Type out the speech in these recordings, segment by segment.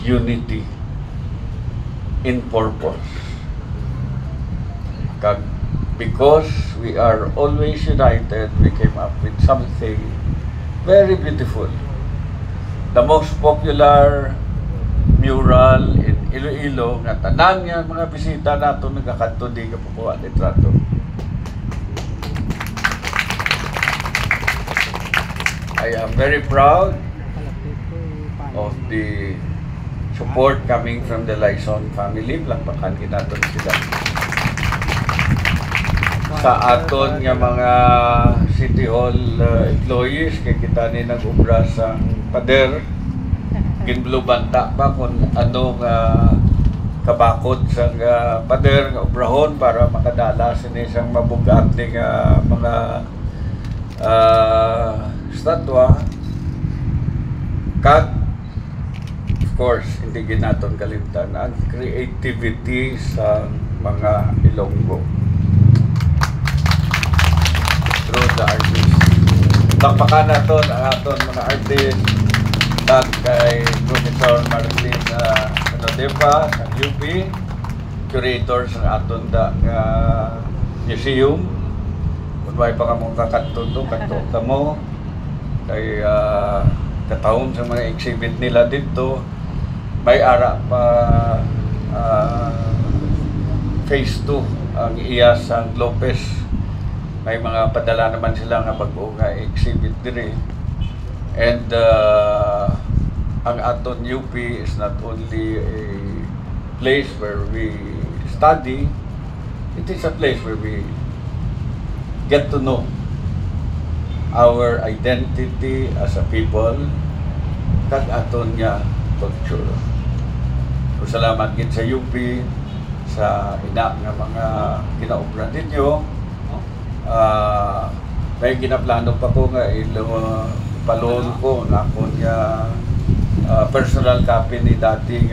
unity in purpose. Because we are always united, we came up with something very beautiful. The most popular mural in Iloilo nga tanan nga mga bisita nato nagakadto di ka pukuha litrato. I am very proud of the support coming from the Laison family. Palakpakan naton sila. Sa aton nga mga City Hall employees, kay kita ni nag-ubra sa pader, ginblubanta pa kung ano nga kabakod sa pader nga obrahon para makadala sini isang mabugat ni mga statwa. Kag of course hindi ginaton kalimtan ang creativity sa mga Ilonggo through the artists. Takpakan naton ang aton mga artists tag kay Professor Martin Anodeva sa UP, curator sa aton museum. Kung may pa ka mong kakatuto, katuto mo kay katawon sa mga exhibit nila dito. May ara pa phase 2 ang iyas ang Lopez. May mga padala naman sila nga bago nga exhibit dire. And ang aton UP is not only a place where we study, it is a place where we get to know our identity as a people kag aton nga culture. Salamat gid sa UP sa ina nga mga kinaubran ninyo. May ginaplano pa ko nga ipalon ko na akong personal copy ni dating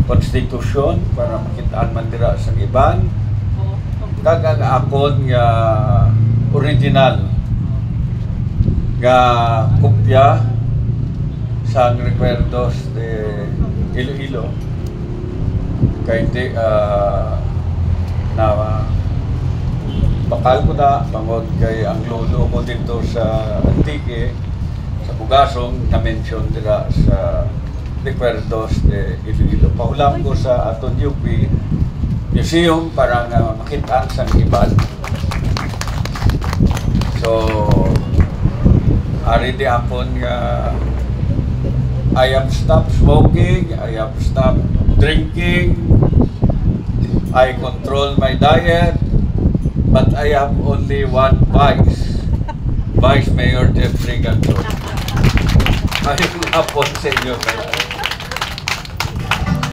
constitution para makitaan man dira sa iban. Kag ang akong original nga kopya sa recuerdos de Iloilo kay na bakal ko na bangod kay ang lolo ko dito sa Antique sa Bugasong na mention dira sa recuerdos de Iloilo. Pahulam ko sa aton UP museum para nga makitaan sa iban. So ari di akon nga I have stopped smoking, I have stopped drinking, I control my diet, but I have only one vice. Vice Mayor Jeffrey Ganto. Ayun na po sa inyo.